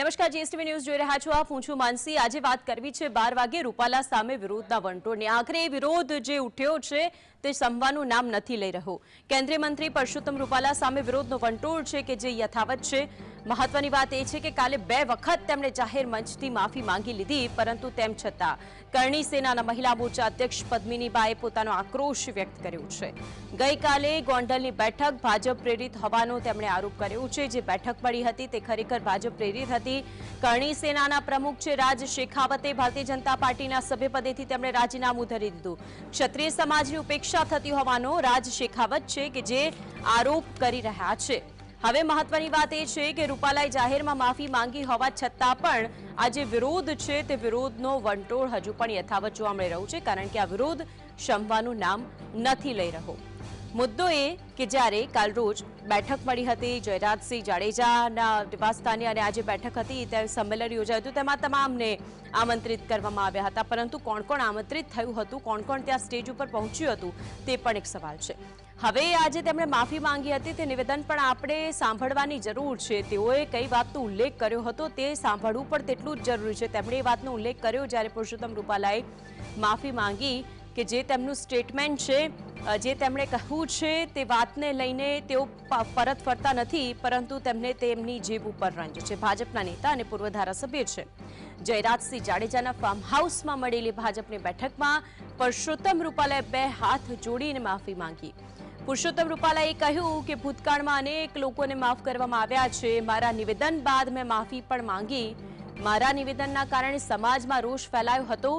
નમસ્કાર, GSTV news જોઈ રહ્યા છો આપ. હું છું માનસી. આજે વાત કરવી છે 12 વાગે રૂપાલા સામે વિરોધના વંટોળની. આખરે વિરોધ જે ઉઠ્યો છે તે શમવાનું નામ નથી લઈ રહ્યો. કેન્દ્રીય મંત્રી પરસોત્તમ રૂપાલા સામે વિરોધનો વંટોળ છે કે જે યથાવત છે. મહત્વની વાત એ છે કે કાલે 2 વખત તેમણે જાહેર મંચથી માફી માંગી લીધી, પરંતુ તેમ છતાં કરણી સેનાના મહિલા મોરચા અધ્યક્ષ પદ્મિનીબાએ પોતાનો આક્રોશ વ્યક્ત કર્યો છે. ગઈકાલે ગોંડલની બેઠક ભાજપ પ્રેરિત હોવાનો તેમણે આરોપ કર્યો છે. જે બેઠક મળી હતી તે ખરેખર ભાજપ પ્રેરિત હતી. કરણી સેનાના પ્રમુખ છે રાજ શેખાવતે ભારતીય જનતા પાર્ટીના સભ્યપદેથી તેમણે રાજીનામું ધરી દીધું. ક્ષત્રિય સમાજની ઉપેક્ષા થતી હોવાનો રાજ શેખાવત છે કે જે આરોપ કરી રહ્યા છે. હવે મહત્વની વાત એ છે કે રૂપાલાએ જાહેરમાં માફી માંગી હોવા છતાં પણ આ જે વિરોધ છે તે વિરોધનો વંટોળ હજુ પણ યથાવત જોવા મળી રહ્યું છે, કારણ કે આ વિરોધ શમવાનું નામ નથી લઈ રહ્યો. મુદ્દો એ કે જ્યારે કાલ રોજ બેઠક મળી હતી જયરાજસિંહ જાડેજાના નિવાસસ્થાને અને આજે બેઠક હતી ત્યારે સંમેલન યોજાયું હતું. તેમાં તમામને આમંત્રિત કરવામાં આવ્યા હતા, પરંતુ કોણ કોણ આમંત્રિત થયું હતું, કોણ કોણ ત્યાં સ્ટેજ ઉપર પહોંચ્યું હતું તે પણ એક સવાલ છે. હવે આજે તેમણે માફી માંગી હતી તે નિવેદન પણ આપણે સાંભળવાની જરૂર છે. તેઓએ કઈ વાતનો ઉલ્લેખ કર્યો હતો તે સાંભળવું પણ તેટલું જ જરૂરી છે. તેમણે એ વાતનો ઉલ્લેખ કર્યો જ્યારે પરસોત્તમ રૂપાલાએ માફી માંગી કે જે તેમનું સ્ટેટમેન્ટ છે, જે તેમણે કહ્યું છે તે વાતને લઈને તેઓ પરત ફરતા નથી, પરંતુ તેમને તેમની જીભ ઉપર રંજ છે. ભાજપના નેતા અને પૂર્વ ધારાસભ્ય છે જયરાજસિંહ જાડેજાના ફાર્મ હાઉસમાં મળેલી ભાજપની બેઠકમાં પરસોત્તમ રૂપાલાએ 2 હાથ જોડીને માફી માંગી. પરસોત્તમ રૂપાલાએ કહ્યું કે ભૂતકાળમાં અનેક લોકોને માફ કરવામાં આવ્યા છે. મારા નિવેદન બાદ મેં માફી પણ માંગી. મારા નિવેદનના કારણે સમાજમાં રોષ ફેલાયો હતો.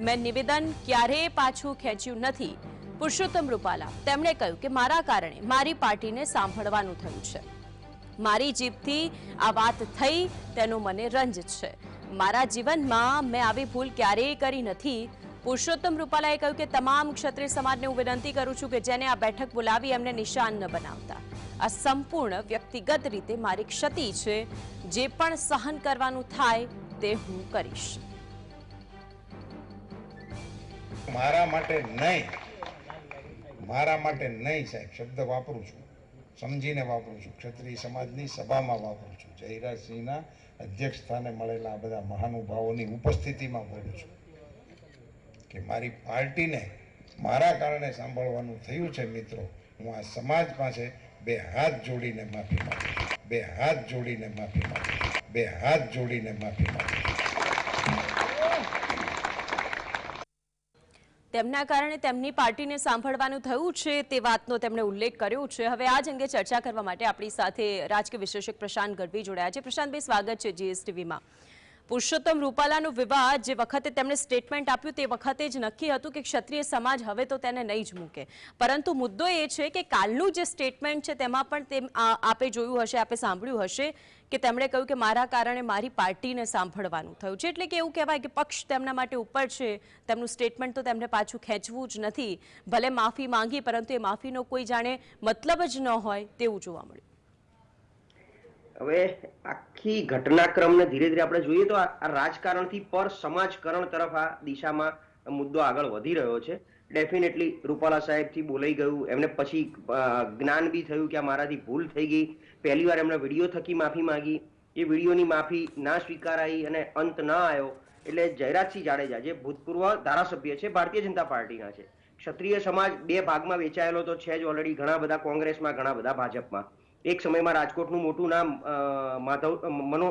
મેં નિવેદન ક્યારેય પાછું ખેંચ્યું નથી. પરસોત્તમ રૂપાલા તેમણે કહ્યું કે મારા કારણે મારી પાર્ટીને સાંભળવાનું થયું છે. મારી જીભથી આ વાત થઈ તેનો મને રંજ છે. મારા જીવનમાં મેં આવી ભૂલ ક્યારેય કરી નથી. પરસોત્તમ રૂપાલાએ કહ્યું કે તમામ ક્ષત્રિય સમાજને હું વિનંતી કરું છું કે જેને આ બેઠક બોલાવી એમને નિશાન ન બનાવતા. આ સંપૂર્ણ વ્યક્તિગત રીતે મારી ક્ષતિ છે. જે પણ સહન કરવાનું થાય તે હું કરીશ. મારા માટે નહીં સાહેબ શબ્દ વાપરું છું, સમજીને વાપરું છું. ક્ષત્રિય સમાજની સભામાં વાપરું છું. જયરાજસિંહના અધ્યક્ષ સ્થાને મળેલા બધા મહાનુભાવોની ઉપસ્થિતિમાં બોલું છું કે મારી પાર્ટીને મારા કારણે સાંભળવાનું થયું છે. મિત્રો, હું આ સમાજ પાસે 2 હાથ જોડીને માફી માંગુ છું. 2 હાથ જોડીને માફી માંગુ છું. 2 હાથ જોડીને માફી માંગુ છું. તેમના કારણે તેમની પાર્ટીને સાંભળવાનું થયું છે તે વાતનો તેમણે ઉલ્લેખ કર્યો છે. હવે આ જ અંગે ચર્ચા કરવા માટે આપણી સાથે રાજકીય વિશ્લેષક પ્રશાંત ગઢવી જોડાયા છે. પ્રશાંતભાઈ, સ્વાગત છે જીએસટીવીમાં. પરસોત્તમ રૂપાલાનો વિવાદ જે વખતે તેમણે સ્ટેટમેન્ટ આપ્યું તે વખતે જ નક્કી હતું કે ક્ષત્રિય સમાજ હવે તો તેને નહીં જ મૂકે, પરંતુ મુદ્દો એ છે કે કાલનું જે સ્ટેટમેન્ટ છે તેમાં પણ આપે જોયું હશે, આપે સાંભળ્યું હશે કે તેમણે કહ્યું કે મારા કારણે મારી પાર્ટીને સાંભળવાનું થયું છે. એટલે કે એવું કહેવાય કે પક્ષ તેમના માટે ઉપર છે. તેમનું સ્ટેટમેન્ટ તો તેમને પાછું ખેંચવું જ નથી. ભલે માફી માંગી, પરંતુ એ માફીનો કોઈ જાણે મતલબ જ ન હોય તેવું જોવા મળ્યું. હવે આખી ઘટનાક્રમને ધીરે ધીરે આપણે જોઈએ તો આ રાજકારણથી પર સમાજકરણ તરફ આ દિશામાં મુદ્દો આગળ વધી રહ્યો છે. ડેફિનેટલી રૂપાલા સાહેબથી બોલાઈ ગયું, એમને પછી જ્ઞાન બી થયું કે આ મારાથી ભૂલ થઈ ગઈ. પહેલી વાર એમણે વિડીયો થકી માફી માંગી, એ વિડીયોની માફી ના સ્વીકારાઈ અને અંત ના આવ્યો. એટલે જયરાજસિંહ જાડેજા જે ભૂતપૂર્વ ધારાસભ્ય છે, ભારતીય જનતા પાર્ટીના છે. ક્ષત્રિય સમાજ 2 ભાગમાં વેચાયેલો તો છે જ ઓલરેડી, ઘણા બધા કોંગ્રેસમાં, ઘણા બધા ભાજપમાં. એક સમયમાં રાજકોટનું મોટું નામ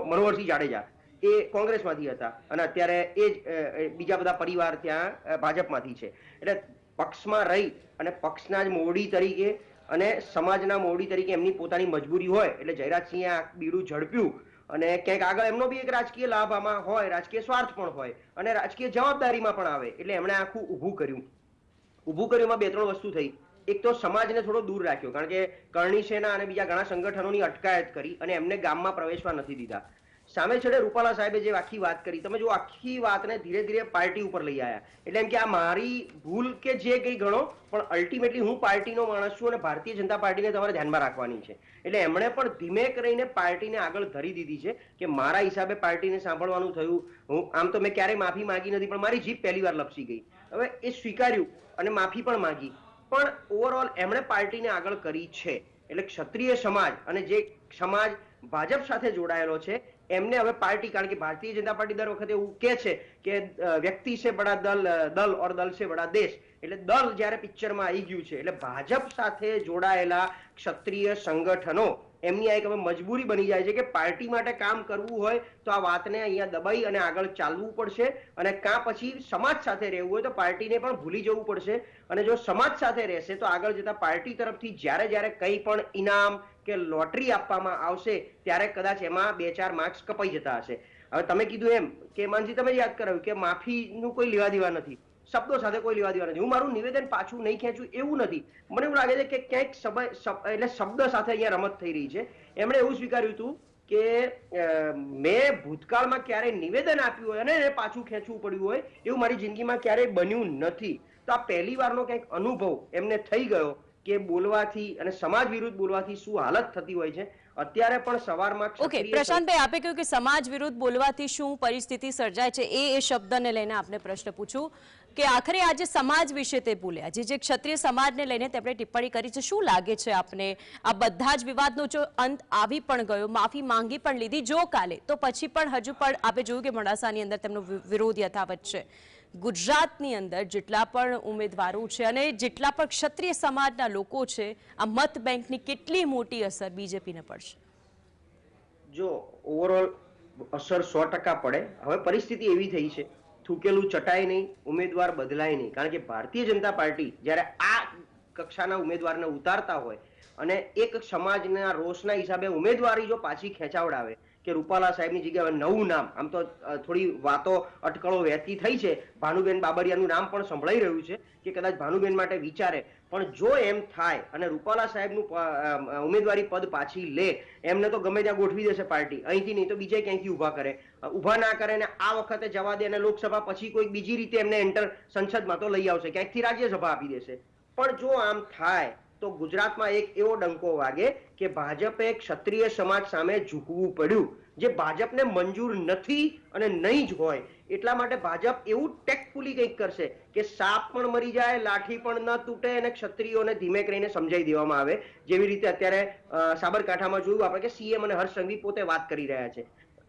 મનોહરસિંહ જાડેજા એ કોંગ્રેસમાંથી હતા અને અત્યારે એ જ બીજા બધા પરિવાર ત્યાં ભાજપમાંથી છે. એટલે પક્ષમાં રહી અને પક્ષના જ મોવડી તરીકે અને સમાજના મોવડી તરીકે એમની પોતાની મજબૂરી હોય એટલે જયરાજસિંહે આ બીડું ઝડપ્યું અને ક્યાંક આગળ એમનો બી એક રાજકીય લાભ આમાં હોય, રાજકીય સ્વાર્થ પણ હોય અને રાજકીય જવાબદારીમાં પણ આવે. એટલે એમણે આખું ઊભું કર્યું. એમાં 2-3 વસ્તુ થઈ. એક તો સમાજને થોડો દૂર રાખ્યો, કારણ કે કરણી સેના અને બીજા ઘણા સંગઠનોની અટકાયત કરી અને એમને ગામમાં પ્રવેશવા નથી દીધા. સામે છેડે રૂપાલા સાહેબે જે આખી વાત કરી, તમે જો આખી વાતને ધીરે ધીરે પાર્ટી ઉપર લઈ આવ્યા. એટલે એમ કે આ મારી ભૂલ કે જે કંઈ ગણો, પણ અલ્ટિમેટલી હું પાર્ટીનો માણસ છું અને ભારતીય જનતા પાર્ટીને તમારે ધ્યાનમાં રાખવાની છે. એટલે એમણે પણ ધીમે કરીને પાર્ટીને આગળ ધરી દીધી છે કે મારા હિસાબે પાર્ટીને સાંભળવાનું થયું. હું આમ તો મેં ક્યારેય માફી માંગી નથી, પણ મારી જીભ પહેલી વાર લપસી ગઈ. હવે એ સ્વીકાર્યું અને માફી પણ માંગી, પણ ઓવરઓલ એમણે પાર્ટીને આગળ કરી છે. એટલે ક્ષત્રિય સમાજ અને જે સમાજ ભાજપ સાથે જોડાયેલો છે એમને હવે પાર્ટી, કારણ કે ભારતીય જનતા પાર્ટી દર વખતે એવું કહે છે કે વ્યક્તિ છે બડા દલ ઓર દલ છે બડા દેશ, એટલે દલ જ્યારે પિક્ચરમાં આવી ગયું છે એટલે ભાજપ સાથે જોડાયેલા ક્ષત્રિય સંગઠનો એમની આ એક હવે મજબૂરી બની જાય છે કે પાર્ટી માટે કામ કરવું હોય તો આ વાતને અહીંયા દબાઈ અને આગળ ચાલવું પડશે, અને કાં પછી સમાજ સાથે રહેવું હોય તો પાર્ટીને પણ ભૂલી જવું પડશે, અને જો સમાજ સાથે રહેશે તો આગળ જતા પાર્ટી તરફથી જ્યારે કંઈ પણ ઇનામ કે લોટરી આપવામાં આવશે ત્યારે કદાચ એમાં 2-4 માર્ક્સ કપાઈ જતા હશે. હવે તમે કીધું એમ કે માનજી તમે યાદ કરાવ્યું કે માફીનું કોઈ લેવા દેવા નથી, શબ્દો સાથે કોઈ લેવા દેવા નથી. હું મારું નિવેદન પાછું નહીં ખેંચું એવું નથી, મને એવું લાગે છે કે ક્યાંક એટલે શબ્દ સાથે અહીંયા રમત થઈ રહી છે. એમણે એવું સ્વીકાર્યું હતું કે મેં ભૂતકાળમાં ક્યારેય નિવેદન આપ્યું હોય અને એને પાછું ખેંચવું પડ્યું હોય એવું મારી જિંદગીમાં ક્યારેય બન્યું નથી. તો આ પહેલી વારનો કંઈક અનુભવ એમને થઈ ગયો કે બોલવાથી અને સમાજ વિરુદ્ધ બોલવાથી શું હાલત થતી હોય છે. અત્યારે પણ સવારમાં ઓકે પ્રશાંતભાઈ, આપે કહ્યું કે સમાજ વિરુદ્ધ બોલવાથી શું પરિસ્થિતિ સર્જાય છે, એ શબ્દને લઈને આપને પ્રશ્ન પૂછું કે આખરે આજે સમાજ વિશે તે બોલ્યા, જે ક્ષત્રિય સમાજને લઈને તેમણે ટિપ્પણી કરી છે. શું લાગે છે આપને આ બધા જ વિવાદનો જો અંત આવી પણ ગયો, માફી માંગી પણ લીધી જો કાલે, તો પછી પણ હજુ પણ આપણે જોયું કે મોડાસાની અંદર તેમનો વિરોધ યથાવત છે. ગુજરાતની અંદર જેટલા પણ ઉમેદવારો છે અને જેટલા પણ ક્ષત્રિય સમાજના લોકો છે, આ મત બેંકની કેટલી મોટી અસર બીજેપીને પડશે? જો ઓવરઓલ અસર 100% પડે. હવે પરિસ્થિતિ એવી થઈ છે, થૂકેલું ચટાય નહીં, ઉમેદવાર બદલાય નહીં, કારણ કે ભારતીય જનતા પાર્ટી જ્યારે આ કક્ષાના ઉમેદવારને ઉતારતા હોય અને એક સમાજના રોષના હિસાબે ઉમેદવારી જો પાછી ખેંચાવડાવે કે રૂપાલા સાહેબની જગ્યાએ નવું નામ, આમ તો થોડી વાતો અટકળો વહેતી થઈ છે, ભાનુબેન બાબરિયાનું નામ પણ સંભળાઈ રહ્યું છે કે કદાચ ભાનુબેન માટે વિચારે, પણ જો એમ થાય અને રૂપાલા સાહેબનું ઉમેદવારી પદ પાછી લે, એમને તો ગમે ત્યાં ગોઠવી દેશે પાર્ટી, અહીંથી નહીં તો બીજે ક્યાંયથી ઊભા ના કરે ને આ વખતે જવા દે અને લોકસભા પછી કોઈ બીજી રીતે એમને સંસદમાં તો લઈ આવશે, ક્યાંકથી રાજ્યસભા આપી દેશે. પણ જો આમ થાય તો ગુજરાતમાં એક એવો ડંકો વાગે કે ભાજપે ક્ષત્રિય સમાજ સામે ઝૂકવું પડ્યું, જે ભાજપને મંજૂર નથી અને નહીં જ હોય. એટલા માટે ભાજપ એવું ટેક્ટફુલી કંઈક કરશે કે સાપ પણ મરી જાય, લાઠી પણ ન તૂટે અને ક્ષત્રિયોને ધીમે કરીને સમજાવી દેવામાં આવે, જેવી રીતે અત્યારે સાબરકાંઠામાં જોયું આપણે કે સીએમ અને હર્ષ સંઘવી પોતે વાત કરી રહ્યા છે.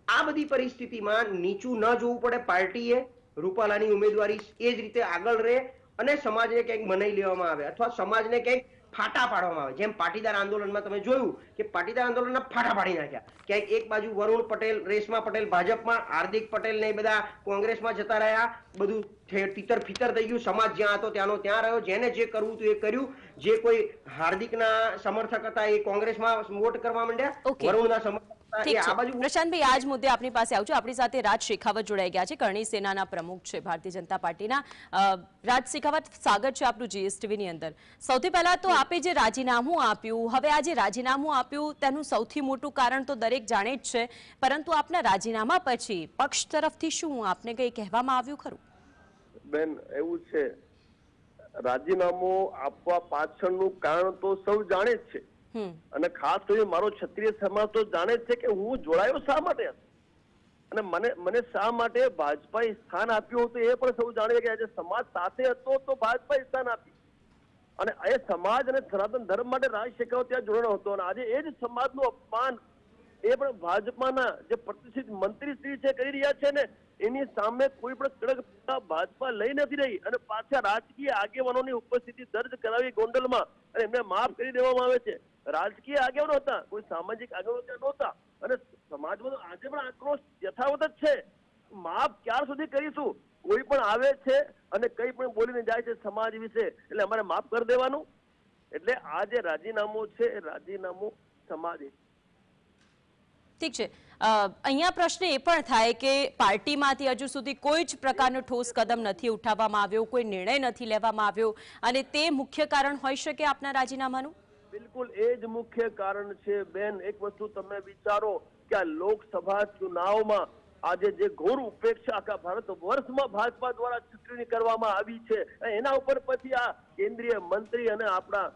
આ બધી પરિસ્થિતિમાં નીચું ન જોવું પડે પાર્ટીએ, રૂપાલાની ઉમેદવારી એ જ રીતે આગળ રહે અને સમાજને ક્યાંક મનાઈ લેવામાં આવે અથવા સમાજને ક્યાંક ફાટા પાડવામાં આવે. જેમ પાટીદાર આંદોલનમાં તમે જોયું કે પાટીદાર આંદોલનના ફાટા પાડી નાખ્યા, ક્યાંક એક બાજુ વરુણ પટેલ, રેશમા પટેલ ભાજપમાં, હાર્દિક પટેલ ને બધા કોંગ્રેસમાં જતા રહ્યા, બધું તીતર ફિતર થઈ ગયું. સમાજ જ્યાં હતો ત્યાંનો ત્યાં રહ્યો, જેને જે કરવું હતું એ કર્યું. જે કોઈ હાર્દિકના સમર્થક હતા એ કોંગ્રેસમાં વોટ કરવા માંડ્યા, વરુણના સમર્થક પ્રશાંતભાઈ, આ જ મુદ્દે આપની પાસે આવું છું. આપણી સાથે રાજ શેખાવત જોડાઈ ગયા છે, કરણી સેનાના પ્રમુખ છે ભારતીય જનતા પાર્ટીના. રાજ શેખાવત, સ્વાગત છે આપનું જીએસટીવીની અંદર. સૌથી પહેલા તો આપે જે રાજીનામું આપ્યું, હવે આ જે રાજીનામું આપ્યું તેનું સૌથી મોટું કારણ તો દરેક જાણે જ છે, પરંતુ આપના રાજીનામા પછી પક્ષ તરફથી શું આપને કંઈ કહેવામાં આવ્યું ખરું? બેન, એવું છે, રાજીનામું આપવા પાછળનું કારણ તો સૌ જાણે જ છે, અને ખાસ કરીને મારો ક્ષત્રિય સમાજ તો જાણે જ છે કે હું જોડાયો શા માટે હતો અને મને શા માટે ભાજપાએ સ્થાન આપ્યું હતું એ પણ સૌ જાણે કે આજે સમાજ સાથે હતો તો ભાજપાએ સ્થાન આપ્યું અને એ સમાજ અને સનાતન ધર્મ માટે રાજ શેખાવત ત્યાં જોડાયો હતો અને આજે એ જ સમાજનું અપમાન એ પણ ભાજપાના જે પ્રતિષ્ઠિત મંત્રી શ્રી છે કરી રહ્યા છે ને, એની સામે કોઈ પણ કડક ભાજપા લઈ નથી રહી અને પાછા રાજકીય આગેવાનોની ઉપસ્થિતિ દર્જ કરાવી ગોંડલમાં અને એમને માફ કરી દેવામાં આવે છે. રાજકીય આગેવાનો હતા, કોઈ સામાજિક આગેવાનો ત્યાં નહોતા અને સમાજમાં આજે પણ આક્રોશ યથાવત જ છે. માફ ક્યાર સુધી કરીશું? કોઈ પણ આવે છે અને કઈ પણ બોલીને જાય છે સમાજ વિશે એટલે અમારે માફ કરી દેવાનું? એટલે આ જે રાજીનામું છે એ રાજીનામું સમાજ. ઠીક છે, અહીંયા પ્રશ્ન એ પણ થાય કે પાર્ટીમાંથી હજુ સુધી કોઈ જ પ્રકારનો ઠોસ કદમ નથી ઉઠાવવામાં આવ્યો, કોઈ નિર્ણય નથી લેવામાં આવ્યો અને તે મુખ્ય કારણ હોઈ શકે આપના રાજીનામાનું? બિલકુલ એ જ મુખ્ય કારણ છે બેન. એક વસ્તુ તમે વિચારો કે આ લોકસભા ચુનાવમાં આજે જે ઘોર ઉપેક્ષા આખા ભારત વર્ષમાં ભાજપા દ્વારા ચૂંટણી કરવામાં આવી છે, એના ઉપર પછી આ કેન્દ્રીય મંત્રી અને આપણા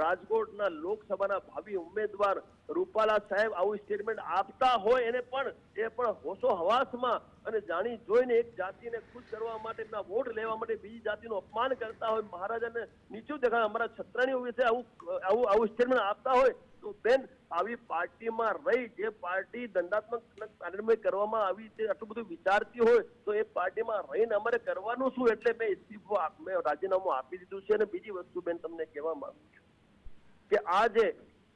રાજકોટના લોકસભાના ભાવિ ઉમેદવાર રૂપાલા સાહેબ આવું સ્ટેટમેન્ટ આપતા હોય એને પણ હોશો હવાસમાં અને જાણી જોઈને એક જાતિને ખુશ કરવા માટે એમના વોટ લેવા માટે બીજી જાતિનું અપમાન કરતા હોય, મહારાજાને નીચું દેખાય, અમારા છત્રાણીઓ વિશે આવું સ્ટેટમેન્ટ આપતા હોય તો બેન આવી પાર્ટીમાં રહી જે પાર્ટી દંડાત્મક કાર્યવાહી કરવામાં આવી છે આટલું બધું વિચારતી હોય તો એ પાર્ટીમાં રહીને અમારે કરવાનું શું? એટલે મેં રાજીનામું આપી દીધું છે. અને બીજી વસ્તુ બેન તમને કહેવા માંગુ છું કે આ જે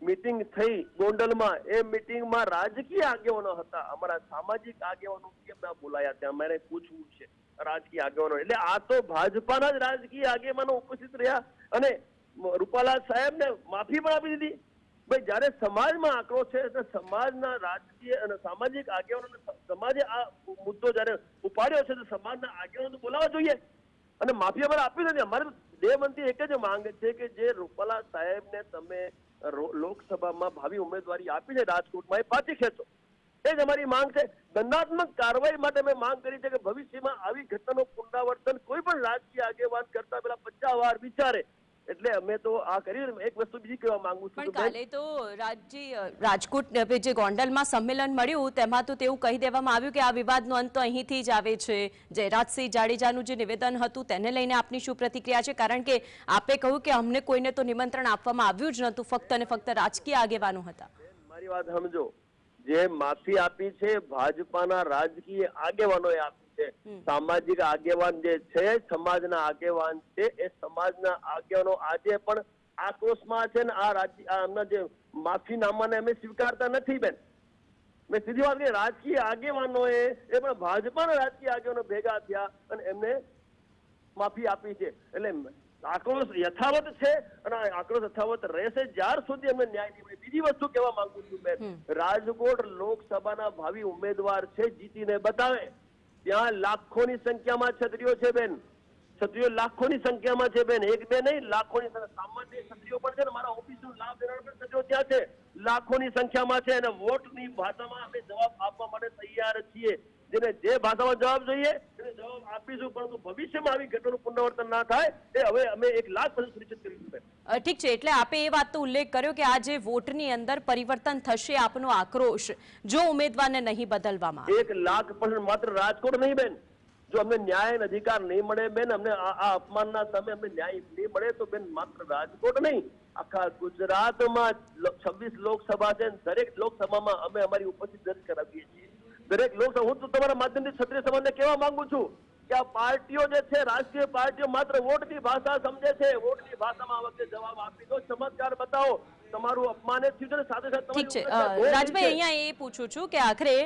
મીટિંગ થઈ ગોંડલમાં એ મીટિંગમાં રાજકીય આગેવાનો હતા, અમારા સામાજિક આગેવાનો કેમ ના બોલાયા ત્યાં મારે પૂછવું છે. રાજકીય આગેવાનો એટલે આ તો ભાજપાના જ રાજકીય આગેવાનો ઉપસ્થિત રહ્યા અને રૂપાલા સાહેબને માફી પણ આપી દીધી. ભાઈ જયારે સમાજમાં આક્રોશ છે સમાજના રાજકીય અને સામાજિક આગેવાનો સમાજે આ મુદ્દો જયારે ઉપાડ્યો છે તો સમાજના આગેવાનો બોલાવવા જોઈએ અને માફી અમારે આપી નથી. અમારે દેવમંત્રી એક જ માંગ છે કે જે રૂપાલા સાહેબને તમે લોકસભામાં ભાવિ ઉમેદવારી આપી છે રાજકોટમાં એ પાછી ખેંચો. એ જ અમારી માંગ છે. દંડાત્મક કાર્યવાહી માટે અમે માંગ કરી છે કે ભવિષ્યમાં આવી ઘટનાનું પુનરાવર્તન કોઈ પણ રાજકીય આગેવાન કરતા પહેલા 50 વાર વિચારે. એટલે અમે તો આ કર્યું. એક વસ્તુ બીજી કહેવા માંગુ છું, પણ કાલે તો રાજકોટ જે ગોંડલમાં સંમેલન મળ્યું તેમાં તો તેવું કહી દેવામાં આવ્યું કે આ વિવાદનો અંત અહીંથી જ આવે છે. જયરાજસિંહ જાડેજાનું જે નિવેદન હતું તેને લઈને આપની શું પ્રતિક્રિયા છે? કારણ કે આપે કહ્યું કે અમને કોઈને તો નિમંત્રણ આપવામાં આવ્યું જ નહોતું, ફક્ત અને ફક્ત રાજકીય આગેવાનો હતા. મારી વાત સમજો, જે માફી આપી છે ભાજપાના રાજકીય આગેવાનોએ આપી છે. સામાજિક આગેવાન જે છે સમાજના આગેવાન છે એ સમાજના આગેવાનો આજે પણ આક્રોશમાં છે ને આમના જે માફીનામાને અમે સ્વીકારતા નથી બેન. મેં સીધી વાત કરી, રાજકીય આગેવાનોએ એ પણ ભાજપાના રાજકીય આગેવાનો ભેગા થયા અને એમને માફી આપી છે. એટલે આક્રોશ યથાવત છે અને આક્રોશ યથાવત રહેશે જ્યાર સુધી અમને ન્યાય નહીં મળે. બીજી વસ્તુ કહેવા માંગુ છું બેન, રાજકોટ લોકસભાના ભાવિ ઉમેદવાર છે, જીતીને બતાવે. ત્યાં લાખોની સંખ્યામાં ક્ષત્રિયો છે બેન, ક્ષત્રિયો લાખોની સંખ્યામાં છે બેન, એક બે નહીં લાખોની સામાન્ય ક્ષત્રિયો પણ છે ને મારા ઓફિસનો લાભ લેનાર પણ ક્ષત્રિયો ત્યાં છે, લાખોની સંખ્યામાં છે. અને વોટની ભાષામાં અમે જવાબ આપવા માટે તૈયાર છીએ. જેને જે ભાષામાં જવાબ જોઈએ એને જવાબ આપીશું, પરંતુ ભવિષ્યમાં આવી ઘટનાનું પુનરાવર્તન ના થાય એ હવે અમે 1,00,000% સુનિશ્ચિત કરીશું. ઠીક છે, એટલે આપે એ વાતનો ઉલ્લેખ કર્યો કે આ જે વોટની અંદર પરિવર્તન થશે, આપનો આક્રોશ જો ઉમેદવારને નહીં બદલવામાં 1,00,000% માત્ર રાજકોટ નહીં બેન, જો અમને ન્યાય અને અધિકાર નહીં મળે બેન, અમને આ અપમાનના સામે અમને ન્યાય નહીં મળે તો બેન માત્ર રાજકોટ નહીં આખા ગુજરાતમાં 26 લોકસભા છે, દરેક લોકસભામાં અમે અમારી ઉપસ્થિત દર્જ કરાવીએ છીએ. દરેક લોકસભા હું તો તમારા માધ્યમથી ક્ષત્રિય સમાજને કહેવા માંગુ છું કે આ પાર્ટીઓ જે છે રાજકીય પાર્ટીઓ માત્ર વોટની ભાષા સમજે છે. વોટની ભાષામાં આ વખતે જવાબ આપી દો, ચમત્કાર બતાવો. તમારું અપમાન થયું છે સાથે સાથે. ઠીક છે રાજભાઈ, અહીંયા એ પૂછું છું કે આખરે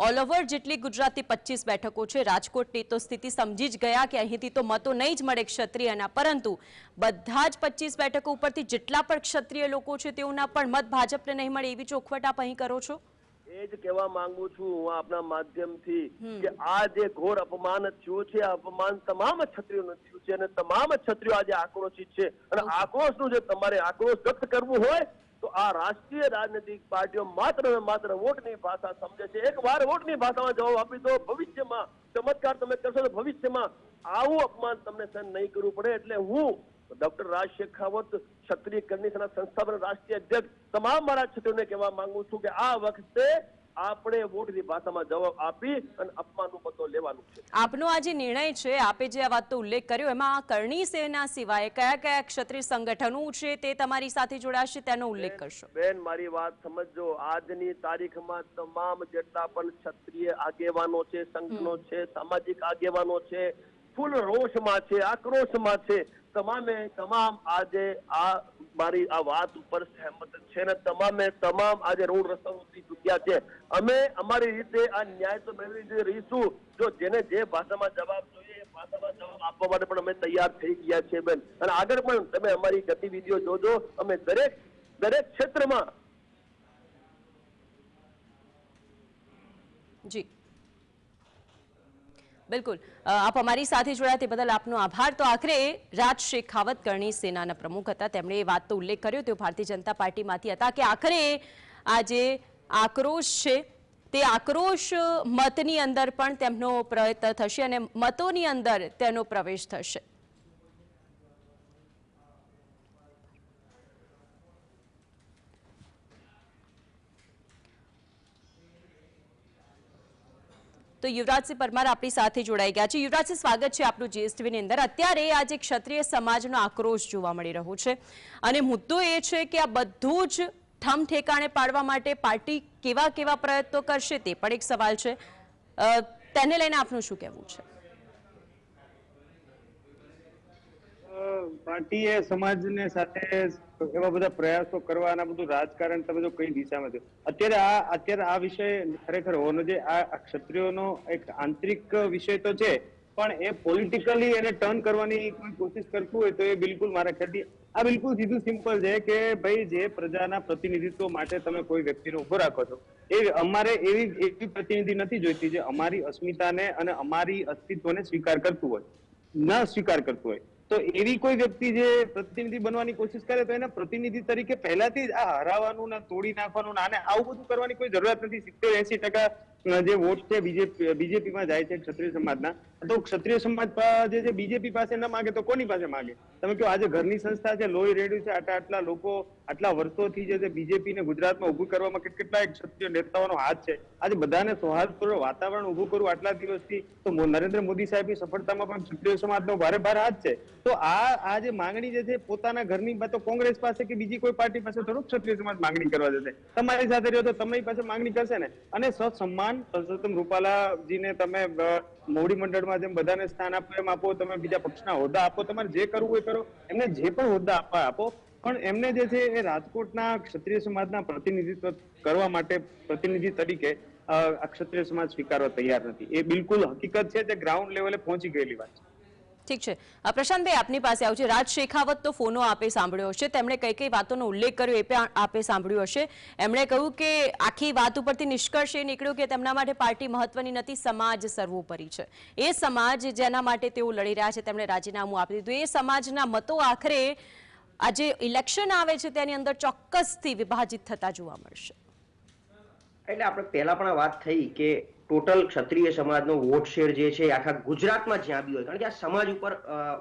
ઓલ ઓવર જેટલી ગુજરાતની 25 બેઠકો છે, રાજકોટની તો સ્થિતિ સમજી જ ગયા કે અહીંથી તો મતો નહીં જ મળે ક્ષત્રિયના, પરંતુ બધા જ 25 બેઠકો ઉપરથી જેટલા પણ ક્ષત્રિય લોકો છે તેઓના પણ મત ભાજપને નહીં મળે એવી ચોખવટ આપ અહીં કરો છો? એ જ કહેવા માંગુ છું હું આપના માધ્યમથી કે આ જે ઘોર અપમાન થયું છે, અપમાન તમામ ક્ષત્રિયોનું થયું છે અને તમામ ક્ષત્રિયો આજે આક્રોશિત છે. અને આક્રોશનું જે તમારે આક્રોશ વ્યક્ત કરવું હોય તો આ રાષ્ટ્રીય રાજનૈતિક પાર્ટીઓ માત્ર ને માત્ર વોટની ભાષા સમજે છે. એકવાર વોટની ભાષામાં જવાબ આપી દો, ભવિષ્યમાં ચમત્કાર તમે કરશો તો ભવિષ્યમાં આવું અપમાન તમને સહન નહીં કરવું પડે. એટલે હું ડોક્ટર રાજ શેખાવત ક્ષત્રિય કન્યા સંસ્થાપના રાષ્ટ્રીય અધ્યક્ષ તમામ મારા ક્ષત્રિયોને કહેવા માંગુ છું કે આ વખતે આપણે વોટની ભાષામાં જવાબ આપી અને અપમાનનો બદલો લેવાનું છે. આપનો આ જે નિર્ણય છે, આપે જે આ વાતનો ઉલ્લેખ કર્યો, એમાં કરણી સેના સિવાય કયા કયા ક્ષત્રિય સંગઠનો છે તે તમારી સાથે જોડાશે તેનો ઉલ્લેખ કરશો? બેન મારી વાત સમજો, આજની તારીખમાં તમામ જેટલા પણ ક્ષત્રિય આગેવાનો છે, સંગઠનો છે, સામાજિક આગેવાનો છે, ફૂલ રોષમાં છે, આક્રોશમાં છે. તમામે તમામ આજે આ મારી આ વાત ઉપર સહેમત છે ને તમામે તમામ આજે રોડ રસ્તા ઉતરી ચૂક્યા છે. અમે અમારી રીતે આ ન્યાય તો મેળવી રહીશું. જો જેને જે ભાષામાં જવાબ જોઈએ એ ભાષામાં જવાબ આપવા માટે પણ અમે તૈયાર થઈ ગયા છે બેન. અને આગળ પણ તમે અમારી ગતિવિધિઓ જોજો. અમે દરેક ક્ષેત્રમાં જી બિલકુલ આપ અમારી સાથે જોડાયા તે બદલ આપનો આભાર. તો આખરે રાજ શેખાવત કરણી સેનાના પ્રમુખ હતા, તેમણે એ વાતનો ઉલ્લેખ કર્યો તેઓ ભારતીય જનતા પાર્ટીમાંથી હતા કે આખરે આ જે આક્રોશ છે તે આક્રોશ મતની અંદર પણ તેમનો પ્રયત્ન થશે અને મતોની અંદર તેનો પ્રવેશ થશે. તો યુવરાજસિંહ પરમાર આપણી સાથે જોડાઈ ગયા છે. યુવરાજસિંહ, સ્વાગત છે આપનું GSTVની અંદર. અત્યારે આ જે ક્ષત્રિય સમાજનો આક્રોશ જોવા મળી રહ્યો છે અને મુદ્દો એ છે કે આ બધું જ ઠમ ઠેકાણે પાડવા માટે પાર્ટી કેવા કેવા પ્રયત્નો કરશે તે પણ એક સવાલ છે. તેને લઈને આપનું શું કહેવું છે? પાર્ટીએ સમાજને સાથે એવા બધા પ્રયાસો કરવાના બધું રાજકારણ તમે જો કઈ દિશામાં છે અત્યારે આ વિષય ખરેખર હોવાનો જે આ ક્ષત્રિયોનો એક આંતરિક વિષય તો છે, પણ એ પોલિટિકલી એને ટર્ન કરવાની કોઈ કોશિશ કરતું હોય તો એ બિલકુલ મારા ખ્યાલથી આ બિલકુલ સીધું સિમ્પલ છે કે ભાઈ જે પ્રજાના પ્રતિનિધિત્વ માટે તમે કોઈ વ્યક્તિને ઉભો રાખો છો એ અમારે એવી પ્રતિનિધિ નથી જોઈતી જે અમારી અસ્મિતાને અને અમારી અસ્તિત્વને સ્વીકાર કરતું હોય, ન સ્વીકાર કરતું હોય. તો એવી કોઈ વ્યક્તિ જે પ્રતિનિધિ બનવાની કોશિશ કરે તો એના પ્રતિનિધિ તરીકે પહેલાથી જ આ હરાવવાનું ને તોડી નાખવાનું આને આવું બધું કરવાની કોઈ જરૂરત નથી. 70-80% જે વોટ છે બીજેપીમાં જાય છે ક્ષત્રિય સમાજના, તો ક્ષત્રિય સમાજ જે બીજેપી પાસે ન માગે તો કોની પાસે માગે? તમે કહો આજે ઘરની સંસ્થા છે, લોહી રેડ્યું છે, આટલા લોકો આટલા વર્ષોથી જે બીજેપી ને ગુજરાતમાં ઉભું કરવામાં કેટલા ક્ષત્રિય નેતાઓનો હાથ છે. આજે બધાને સૌહાર્દપૂર્ણ વાતાવરણ ઉભું કરવું આટલા દિવસથી, તો નરેન્દ્ર મોદી સાહેબની સફળતામાં પણ ક્ષત્રિય સમાજનો ભારે હાથ છે. તો આ જે માંગણી જે છે પોતાના ઘરની તો કોંગ્રેસ પાસે કે બીજી કોઈ પાર્ટી પાસે થોડુંક ક્ષત્રિય સમાજ માંગણી કરવા જશે. તમારી સાથે રહ્યો તો તમારી પાસે માંગણી કરશે ને. અને સન્માન પરસોત્તમ રૂપાલાજીને તમે મોવડી મંડળમાં જેમ બધાને સ્થાન આપો એમ આપો, તમે બીજા પક્ષના હોદ્દા આપો, તમારે જે કરવું હોય કરો, એમને જે પણ હોદ્દા આપો, પણ એમને જે છે એ રાજકોટના ક્ષત્રિય સમાજના પ્રતિનિધિત્વ કરવા માટે પ્રતિનિધિ તરીકે આ ક્ષત્રિય સમાજ સ્વીકારવા તૈયાર નથી. એ બિલકુલ હકીકત છે, જે ગ્રાઉન્ડ લેવલે પહોંચી ગયેલી વાત છે. ઠીક છે, પ્રશાંતભાઈ આપની પાસે આવું છે. રાજ શેખાવતનો ફોનો આપે સાંભળ્યો હશે, તેમણે કઈ વાતોનો ઉલ્લેખ કર્યો એ પણ આપે સાંભળ્યું હશે. એમણે કહ્યું કે આખી વાત ઉપરથી નિષ્કર્ષ એ નીકળ્યો કે તેમના માટે પાર્ટી મહત્વની નથી, સમાજ સર્વોપરી છે. એ સમાજ જેના માટે તેઓ લડી રહ્યા છે તેમણે રાજીનામું આપી દીધું. એ સમાજના મતો આખરે આજે ઇલેક્શન આવે છે તેની અંદર ચોક્કસથી વિભાજિત થતા જોવા મળશે. એટલે આપણે પહેલા પણ વાત થઈ કે ટોટલ ક્ષત્રિય સમાજનો વોટ શેર જે છે આખા ગુજરાતમાં જ્યાં બી હોય, કારણ કે આ સમાજ ઉપર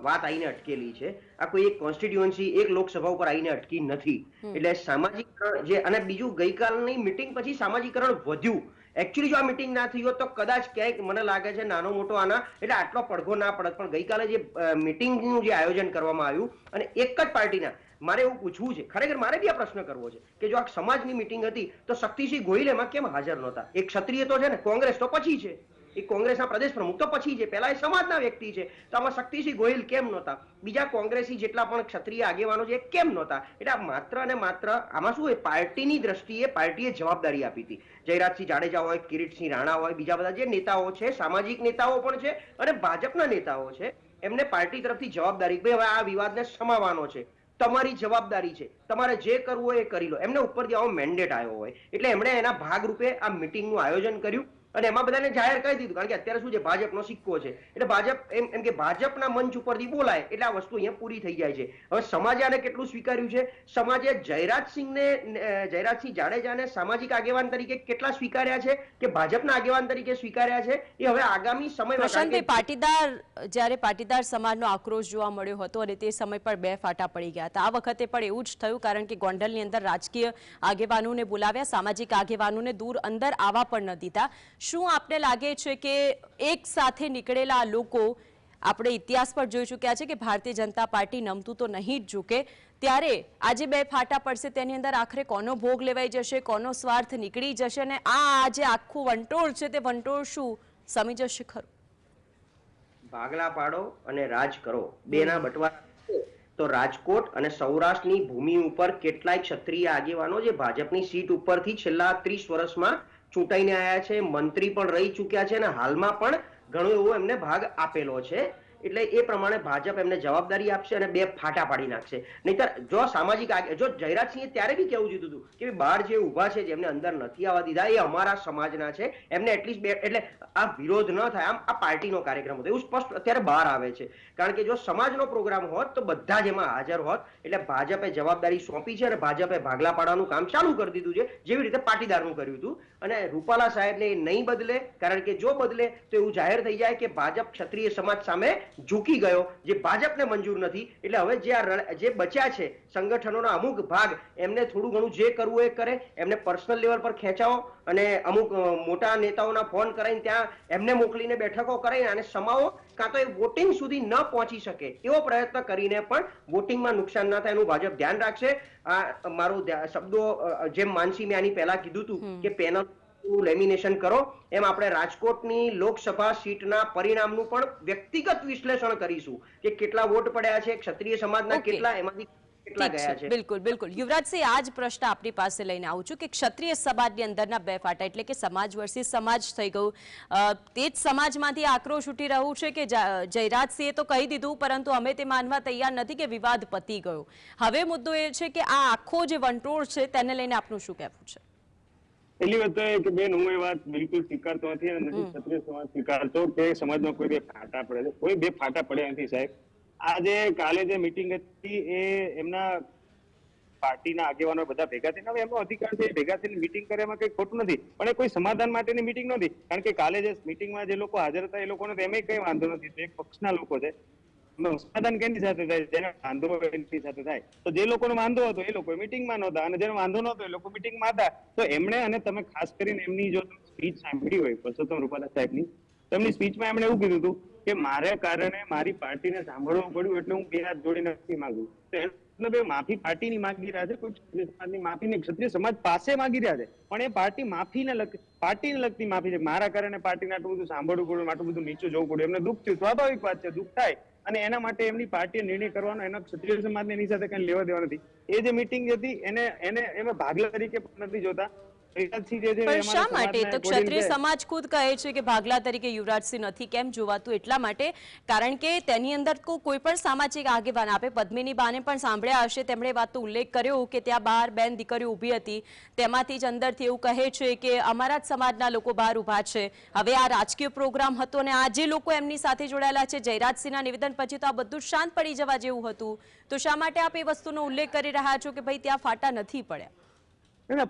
વાત આવીને અટકેલી છે. આ કોઈ એક કોન્સ્ટિટ્યુઅન્સી એક લોકસભા ઉપર આવીને અટકી નથી. એટલે સામાજિકરણ જે, અને બીજું ગઈકાલની મિટિંગ પછી સામાજિકરણ વધ્યું. એકચ્યુઅલી જો આ મિટિંગ ના થઈ હોત તો કદાચ ક્યાંક મને લાગે છે નાનો મોટો આના એટલે આટલો પડઘો ના પડત. પણ ગઈકાલે જે મિટિંગનું જે આયોજન કરવામાં આવ્યું અને એક જ પાર્ટીના, મારે એવું પૂછવું છે, ખરેખર મારે બી આ પ્રશ્ન કરવો છે કે જો આ સમાજની મિટિંગ હતી તો શક્તિસિંહ ગોહિલ એમાં કેમ હાજર નહોતા? એક ક્ષત્રિય તો છે ને, કોંગ્રેસ તો પછી છે, એ કોંગ્રેસના પ્રદેશ પ્રમુખ તો પછી છે, પહેલા એ સમાજના વ્યક્તિ છે, તો આમાં શક્તિસિંહ ગોહિલ કેમ નહોતા? બીજા કોંગ્રેસી જેટલા પણ ક્ષત્રિય આગેવાનો છે કેમ નહોતા? એટલે માત્ર અને માત્ર આમાં શું હોય, પાર્ટીની દ્રષ્ટિએ પાર્ટીએ જવાબદારી આપી હતી. જયરાજસિંહ જાડેજા હોય, કિરીટસિંહ રાણા હોય, બીજા બધા જે નેતાઓ છે, સામાજિક નેતાઓ પણ છે અને ભાજપના નેતાઓ છે, એમને પાર્ટી તરફથી જવાબદારી કે હવે આ વિવાદને સમાવવાનો છે, તમારી જવાબદારી છે, તમારે જે કરવું હોય એ કરી લો. એમને ઉપરથી આવો મેન્ડેટ આવ્યો હોય એટલે એમણે એના ભાગરૂપે આ મિટિંગનું આયોજન કર્યું અને એમાં બધાને જાહેર કરી દીધું. કારણ કે અત્યારે શું છે, ભાજપનો સિક્કો છે, એટલે ભાજપ એમ કે ભાજપના મંચ ઉપરથી બોલાય એટલે આ વસ્તુ અહીંયા પૂરી થઈ જાય છે. હવે સમાજે આને કેટલું સ્વીકાર્યું છે? સમાજે જયરાજસિંહ જાડેજાને સામાજિક આગેવાન તરીકે કેટલા સ્વીકાર્યા છે કે ભાજપના આગેવાન તરીકે સ્વીકાર્યા છે, એ હવે આગામી સમયમાં જ્યારે પાટીદાર સમાજનો આક્રોશ જોવા મળ્યો હતો અને તે સમય પર બે ફાટા પડી ગયા હતા. આ વખતે પણ એવું જ થયું, કારણ કે ગોંડલની અંદર રાજકીય આગેવાનોને બોલાવ્યા, સામાજિક આગેવાનોને દૂર અંદર આવવા પણ ન દીધા. શું આપને લાગે છે કે એક સાથે નીકળેલા લોકો, આપણે ઇતિહાસ પર જોઈ ચૂક્યા છે કે ભારતીય જનતા પાર્ટી નમતું તો નહીં જ ઝૂકે, ત્યારે આજે બે ફાટા પડશે તેની અંદર આખરે કોનો ભોગ લેવાઈ જશે, કોનો સ્વાર્થ નીકળી જશે અને આ જે આખું વંટોળ છે તે વંટોળ શું સમી જશે ખરું? ભાગલા પાડો અને રાજ કરો, બેના બટવારા. તો રાજકોટ અને સૌરાષ્ટ્રની ભૂમિ ઉપર કેટલાય ક્ષત્રિય આગેવાનો જે ભાજપની સીટ ઉપરથી છેલ્લા 30 વર્ષમાં ચૂંટાઈને આવ્યા છે, મંત્રી પણ રહી ચૂક્યા છે અને હાલમાં પણ ઘણો એવો એમને ભાગ આપેલો છે. એટલે એ પ્રમાણે ભાજપ એમને જવાબદારી આપશે અને બે ફાટા પાડી નાખશે. નહીતર જો સામાજિક જો જયરાજસિંહે ત્યારે બી કેવું દીધું હતું કે બહાર જે ઉભા છે, જેમને અંદર નથી આવવા દીધા, એ અમારા સમાજના છે, એમને એટલીસ્ટ એટલે આ વિરોધ ન થાય, આમ આ પાર્ટીનો કાર્યક્રમ હતો એવું સ્પષ્ટ અત્યારે બહાર આવે છે. કારણ કે જો સમાજનો પ્રોગ્રામ હોત તો બધા જ એમાં હાજર હોત. એટલે ભાજપે જવાબદારી સોંપી છે અને ભાજપે ભાગલા પાડવાનું કામ ચાલુ કરી દીધું છે, જેવી રીતે પાટીદારનું કર્યું હતું. અને રૂપાલા સાહેબને નહીં બદલે, કારણ કે જો બદલે તો એવું જાહેર થઈ જાય કે ભાજપ ક્ષત્રિય સમાજ સામે ઝૂકી ગયો, જે ભાજપને મંજૂર નથી. એટલે હવે જે બચ્યા છે સંગઠનોના અમુક ભાગ, એમને થોડું ઘણું જે કરવું એ કરે, એમને પર્સનલ લેવલ પર ખેંચાવો અને અમુક મોટા નેતાઓના ફોન કરાવીને ત્યાં એમને મોકલીને બેઠકો કરાવીને અને સમાવો, કાં તો એ વોટિંગ સુધી ન પહોંચી શકે એવો પ્રયત્ન કરીને પણ વોટિંગમાં નુકસાન ના થાય એનું ભાજપ ધ્યાન રાખશે. આ મારું શબ્દો જેમ માનસી મેં આની પહેલા કીધું હતું કે પેનલ લેમિનેશન કરો, એમ આપણે રાજકોટની લોકસભા સીટના પરિણામનું પણ વ્યક્તિગત વિશ્લેષણ કરીશું કે કેટલા વોટ પડ્યા છે, ક્ષત્રિય સમાજના કેટલા, એમાંથી કેટલા ગયા છે. બિલકુલ બિલકુલ યુવરાજસિંહ, આ જ પ્રશ્ન આપની પાસે લઈને આવું છું કે ક્ષત્રિય સમાજની અંદરના બે ફાટા, એટલે કે સમાજ વર્સિસ સમાજ થઈ ગયું, તે જ સમાજમાંથી આક્રોશ ઉઠી રહ્યું છે કે જયરાજસિંહે તો કહી દીધું પરંતુ અમે તે માનવા તૈયાર નથી કે વિવાદ પતી ગયો. હવે મુદ્દો એ છે કે આ આખો જે વંટોળ છે તેને લઈને આપનું શું કહેવું છે? પહેલી વાત તો એ કે બેન, હું એ વાત બિલકુલ સ્વીકારતો નથી અને નથી ક્ષત્રિય સમાજ સ્વીકારતો કે સમાજમાં કોઈ બે ફાટા પડે છે. કોઈ બે ફાટા પડ્યા નથી સાહેબ. આજે કાલે જે મીટિંગ હતી એ એમના પાર્ટીના આગેવાનો બધા ભેગા થઈને, હવે એમનો અધિકાર છે ભેગા થઈને મીટિંગ કરે, એમાં કઈ ખોટું નથી, પણ એ કોઈ સમાધાન માટેની મીટિંગ નથી. કારણ કે કાલે જે મીટિંગમાં જે લોકો હાજર હતા એ લોકોને તો એમાં કઈ વાંધો નથી, એક પક્ષના લોકો છે. સમાધાન કેની સાથે થાય? જેને વાંધો હોય એની સાથે થાય. તો જે લોકોનો વાંધો હતો એ લોકો મીટિંગમાં નહોતા અને જેનો વાંધો નહોતો એ લોકો મીટિંગમાં હતા. તો એમણે, અને તમે ખાસ કરીને એમની જો સ્પીચ સાંભળી હોય પરસોત્તમ રૂપાલા સાહેબની, તો એમની સ્પીચમાં એમણે એવું કીધું હતું કે મારે કારણે મારી પાર્ટીને સાંભળવું પડ્યું એટલે હું બે હાથ જોડીને નથી માંગુ. તો મતલબ એ માફી પાર્ટીની માંગી રહ્યા છે, કોઈ ક્ષત્રિય સમાજની માફી નહીં. ક્ષત્રિય સમાજ પાસે માંગી રહ્યા છે પણ એ પાર્ટી પાર્ટીને લગતી માફી છે. મારા કારણે પાર્ટીને આટલું બધું સાંભળવું પડ્યું, આટલું બધું નીચું જવું પડ્યું, એમને દુઃખ થયું, સ્વાભાવિક વાત છે, દુઃખ થાય. અને એના માટે એમની પાર્ટીએ નિર્ણય કરવાનો, એના ક્ષત્રિય સમાજને એની સાથે કઈ લેવા દેવા નથી. એ જે મીટિંગ હતી એને એમાં ભાગલા તરીકે પણ નથી જોતા. પણ શા માટે? તો ક્ષત્રિય સમાજ ખુદ કહે છે કે ભાગલા તરીકે યુવરાજસિંહ નથી કેમ જોવાતું, એટલા માટે કારણ કે તેની અંદર કોઈ પણ સામાજિક આગેવાન, આપે પદ્મિની બાને પણ સાંભળ્યા હશે, તેમણે વાતનો ઉલ્લેખ કર્યો કે ત્યાં બહાર બેન દીકરીઓ ઊભી હતી, તેમાંથી જ અંદરથી એવું કહે છે કે અમારા જ સમાજના લોકો બહાર ઊભા છે. હવે આ રાજકીય પ્રોગ્રામ હતો અને આજે લોકો એમની સાથે જોડાયેલા છે. જયરાજસિંહના નિવેદન પછી તો આ બધું શાંત પડી જવા જેવું હતું, તો શા માટે આપ એ વસ્તુનો ઉલ્લેખ કરી રહ્યા છો કે ભાઈ ત્યાં ફાટા નથી પડ્યા?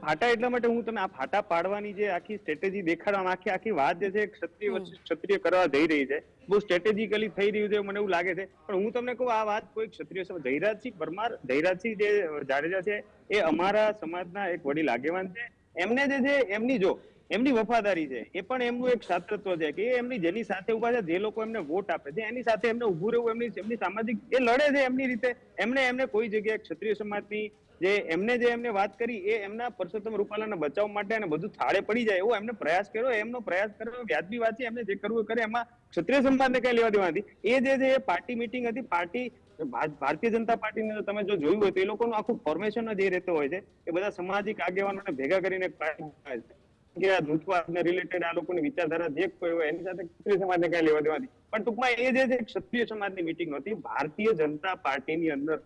ફાટા એટલા માટે હું તમે આ ફાટા પાડવાની જે આખી સ્ટ્રેટેજી દેખાડવામાં, આખી વાત જે છે ક્ષત્રિય વચ્ચે ક્ષત્રિય કરવા જઈ રહી છે, બહુ સ્ટ્રેટેજીકલી થઈ રહ્યું છે મને એવું લાગે છે. પણ હું તમને કહું, આ વાત કોઈ ક્ષત્રિય સમાજ, જયરાજસિંહ પરમાર, જયરાજસિંહ જે જાડેજા છે એ અમારા સમાજના એક વડીલ આગેવાન છે. એમને જે છે એમની વફાદારી છે, એ પણ એમનું એક શાસ્ત્રત્વ છે કે એમની જેની સાથે ઉભા છે, જે લોકો એમને વોટ આપે છે એની સાથે એમને ઉભું રહેવું, એમની સામાજિક એ લડે છે એમની રીતે. એમને કોઈ જગ્યાએ ક્ષત્રિય સમાજની એમને વાત કરી એ એમના પરસોત્તમ રૂપાલાના બચાવ માટે અને બધું થાળે પડી જાય એવો એમને પ્રયાસ કર્યો. એમનો પ્રયાસ કર્યો વ્યાજબી વાત છે, એમને જે કરવું કરે, એમાં ક્ષત્રિય સમાજને કઈ લેવા દેવા નથી. એ જે છે એ પાર્ટી મીટિંગ હતી. ભારતીય જનતા પાર્ટીને તમે જો જોયું હોય તો એ લોકોનું આખું ફોર્મેશન જ એ રહેતો હોય છે કે બધા સામાજિક આગેવાનોને ભેગા કરીને પાર્ટી બનાવે છે કે આ જૂથવાદને રિલેટેડ આ લોકોની વિચારધારા જે કોઈ હોય એની સાથે ક્ષત્રિય સમાજને કઈ લેવા દેવા નથી. પણ ટૂંકમાં એ જે છે ક્ષત્રિય સમાજની મીટિંગ હતી. ભારતીય જનતા પાર્ટીની અંદર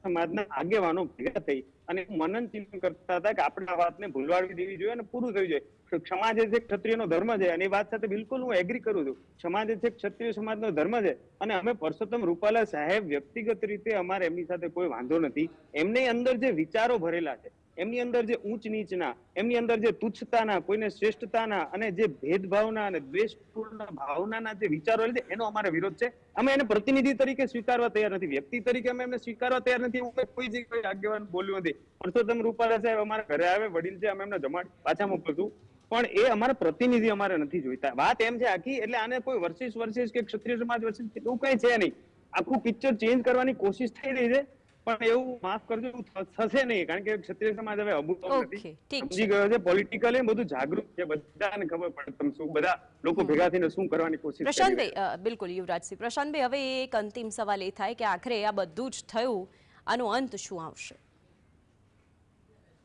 સમાજના આગેવાનો ભેગા થઈ અને મનન ચિંતન કરતા હતા કે આપણે આ વાતને ભૂલવાડી દેવી જોઈએ અને પૂરું થયું જોઈએ. ક્ષમા જે છે ક્ષત્રિયનો ધર્મ છે અને એ વાત સાથે બિલકુલ હું એગ્રી કરું છું. ક્ષમા જે છે ક્ષત્રિય સમાજનો ધર્મ છે અને અમે પરસોત્તમ રૂપાલા સાહેબ વ્યક્તિગત રીતે અમારે એમની સાથે કોઈ વાંધો નથી. એમની અંદર જે વિચારો ભરેલા છે, એમની અંદર જે ઊંચ નીચના, એમની અંદર જે તુચ્છતાના, કોઈને શ્રેષ્ઠતાના અને જે ભેદભાવના અને દ્વેષપૂર્ણ ભાવનાના જે વિચારો છે એનો અમારે વિરોધ છે. અમે એને પ્રતિનિધિ તરીકે સ્વીકારવા તૈયાર નથી, વ્યક્તિ તરીકે અમે એમને સ્વીકારવા તૈયાર નથી. એવું કોઈ જગ્યાએ આગેવાન બોલ્યું નથી. પરસોત્તમ રૂપાલા સાહેબ અમારા ઘરે આવે, વડીલ છે, અમે એમને જમાડ પાછા મોકલશું, પણ એ અમારા પ્રતિનિધિ અમારે નથી જોઈતા. વાત એમ છે આખી. એટલે આને કોઈ વર્સિસ કે ક્ષત્રિય સમાજ વર્સિસ એવું કઈ છે નહીં. આખું પિક્ચર ચેન્જ કરવાની કોશિશ થઈ રહી છે પણ એવું માફ કરજો થશે નહીં, કારણ કે ક્ષત્રિય સમાજ હવે અબૂતો નથી, સમજી ગયો છે, પોલિટિકલી બધું જાગૃત છે, બધાને ખબર પડે તમે શું બધા લોકો ભેગા થઈને શું કરવાની કોશિશ. પ્રશાંતભાઈ, બિલકુલ યુવરાજસિંહ. પ્રશાંતભાઈ, હવે એક અંતિમ સવાલ એ થાય કે આખરે આ બધું જ થયું, આનો અંત શું આવશે?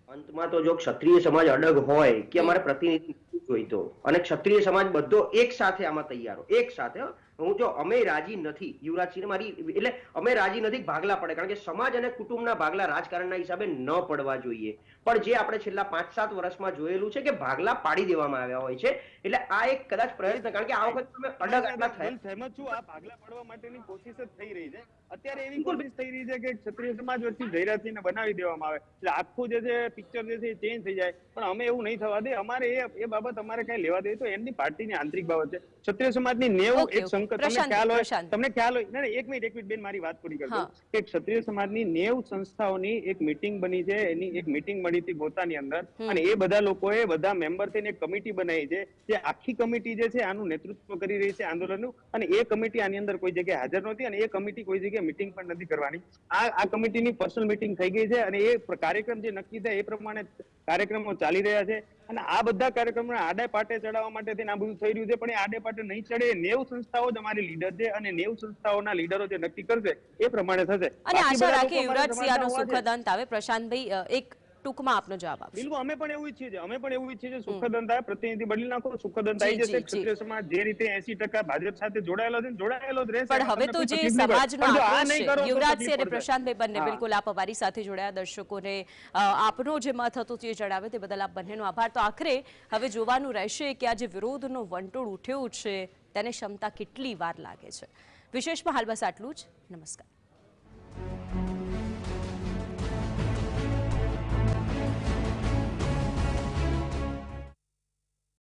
અંતમાં તો જો ક્ષત્રિય સમાજ અડગ હોય કે અમારે પ્રતિનિધિ જોઈતો અને ક્ષત્રિય સમાજ બધો એક સાથે આમાં તૈયાર હોય, એક સાથે, હું જો અમે રાજી નથી યુવરાજસિંહ મારી, એટલે અમે રાજી નથી ભાગલા પડે, કારણ કે સમાજ અને કુટુંબના ભાગલા રાજકારણના હિસાબે ન પડવા જોઈએ. પણ જે આપણે છેલ્લા 5-7 વર્ષમાં જોયેલું છે કે ભાગલા પાડી દેવામાં આવ્યા હોય છે, એટલે આ એક કદાચ પ્રયત્ન, કારણ કે આ વખત તમે અડગ આટલા થયા. સહેમત છું, આ ભાગલા પાડવા માટેની કોશિશ જ થઈ રહી છે. અત્યારે એવી કોશિશ થઈ રહી છે કે ક્ષત્રિય સમાજ વચ્ચે જયરાજસિંહને બનાવી દેવામાં આવે એટલે આખું જે છે પિક્ચર જે છે એ ચેન્જ થઈ જાય, પણ અમે એવું નહીં થવા દે. અમારે એ બાબત અમારે કઈ લેવા દે તો એમની પાર્ટીની આંતરિક બાબત છે. ક્ષત્રિય સમાજની નેવ એક સંકટ તમને ખ્યાલ હોય ને, એક મિનિટ બેન મારી વાત પૂરી કરજો કે ક્ષત્રિય સમાજની 90 સંસ્થાઓની એક મીટિંગ બની છે, એની એક મીટિંગ મળી હતી ગોતાની અંદર, અને એ બધા લોકોએ બધા મેમ્બર થઈને એક કમિટી બનાવી છે, જે આખી કમિટી જે છે આનું નેતૃત્વ કરી રહી છે આંદોલનનું, અને એ કમિટી આની અંદર કોઈ જગ્યાએ હાજર નહોતી, અને એ કમિટી કોઈ જગ્યાએ મીટિંગ પણ નથી કરવાની. આ કમિટીની પર્સનલ મીટિંગ થઈ ગઈ છે, અને એ કાર્યક્રમ જે નક્કી થાય એ પ્રમાણે કાર્યક્રમો ચાલી રહ્યા છે, અને આ બધા કાર્યક્રમોને આડે પાટે ચડાવવા માટે થઈને આ બધું થઈ રહ્યું છે. પણ એ આડે પાટે નહીં ચડે. 90 સંસ્થાઓ જ અમારી લીડર છે, અને 90 સંસ્થાઓના લીડરો જે નક્કી કરશે એ પ્રમાણે થશે. અને આશા રાખીએ યુવરાજસિંહ આનો સુખદ અંત આવે. પ્રશાંતભાઈ, એક ટૂંકમાં આપનો જવાબ આપશો. બિલકુલ, અમે પણ એવું ઈચ્છીએ છીએ સુખદ અંત આવે. પ્રતિનિધિ બદલી નાખો, સુખદ અંત આવી જશે. ક્ષત્રિય સમાજ જે રીતે 80% ભાજપ સાથે જોડાયેલો છે, જોડાયેલો જ રહેશે. પણ હવે તો જે સમાજનો આક્રોશ છે, યુવરાજસિંહ અને પ્રશાંતભાઈ બંને બિલકુલ આપ અમારી સાથે જોડાયા, દર્શકોને આપનો જે મત હતો તે જણાવે તે બદલ આપ બંનેનો આભાર. તો આખરે હવે જોવાનું રહેશે કે આ જે વિરોધનો વંટોળ ઉઠ્યો છે તેને ક્ષમતા કેટલી વાર લાગે છે. વિશેષમાં હાલ બસ આટલું જ. નમસ્કાર.